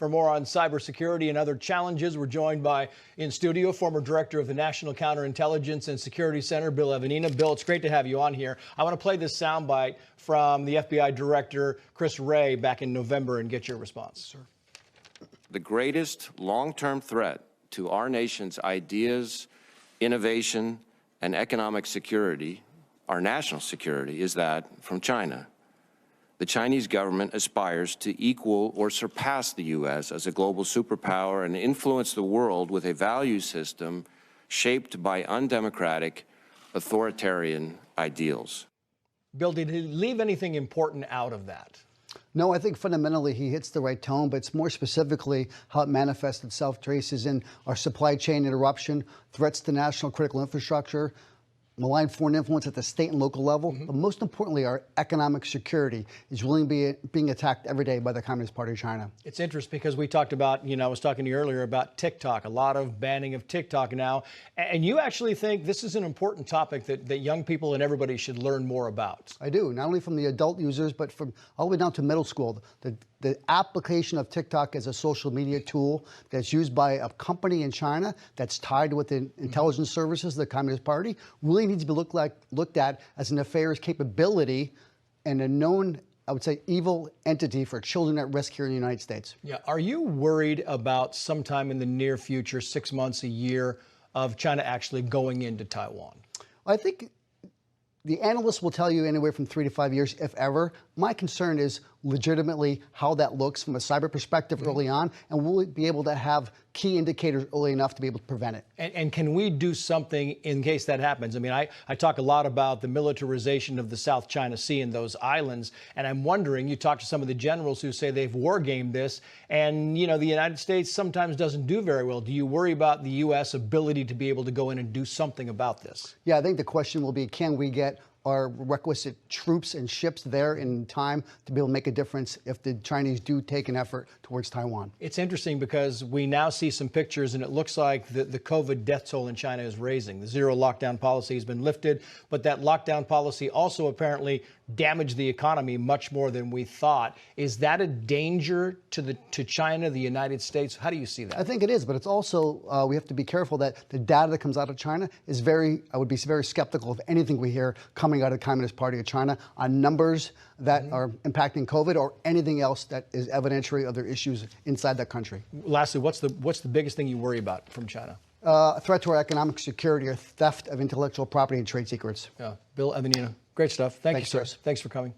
For more on cybersecurity and other challenges, we're joined by, in studio, former director of the National Counterintelligence and Security Center, Bill Evanina. Bill, it's great to have you on here. I want to play this soundbite from the FBI director, Chris Wray, back in November and get your response. Sir. The greatest long-term threat to our nation's ideas, innovation, and economic security, our national security, is that from China. The Chinese government aspires to equal or surpass the U.S. as a global superpower and influence the world with a value system shaped by undemocratic, authoritarian ideals. Bill, did he leave anything important out of that? No, I think fundamentally he hits the right tone, but it's more specifically how it manifests itself, traces in our supply chain interruption, threats to national critical infrastructure, malign foreign influence at the state and local level, but most importantly, our economic security is really being attacked every day by the Communist Party of China. It's interesting because we talked about, I was talking to you earlier about TikTok, a lot of banning of TikTok now, and you actually think this is an important topic that young people and everybody should learn more about. I do, not only from the adult users, but from all the way down to middle school. The application of TikTok as a social media tool that's used by a company in China that's tied with the intelligence services of the Communist Party really needs to be looked at as a nefarious capability and a known, I would say, evil entity for children at risk here in the United States. Yeah. Are you worried about sometime in the near future, 6 months, a year, of China actually going into Taiwan? I think the analysts will tell you anywhere from 3 to 5 years, if ever. My concern is legitimately how that looks from a cyber perspective early on, and will we be able to have key indicators early enough to be able to prevent it? And can we do something in case that happens? I mean, I talk a lot about the militarization of the South China Sea and those islands, and I'm wondering, you talk to some of the generals who say they've war-gamed this, and, the United States sometimes doesn't do very well. Do you worry about the U.S. ability to be able to go in and do something about this? Yeah, I think the question will be, can we get our requisite troops and ships there in time to be able to make a difference if the Chinese do take an effort towards Taiwan? It's interesting because we now see some pictures and it looks like the COVID death toll in China is raising. The zero lockdown policy has been lifted, but that lockdown policy also apparently damaged the economy much more than we thought. Is that a danger to China, the United States? How do you see that? I think it is, but it's also, we have to be careful that the data that comes out of China is I would be very skeptical of anything we hear coming out of the Communist Party of China on numbers that are impacting COVID or anything else that is evidentiary of their issues inside that country. Lastly, what's the biggest thing you worry about from China? A threat to our economic security or theft of intellectual property and trade secrets. Yeah. Bill Evanina, great stuff. Thank you, sir. Chris. Thanks for coming.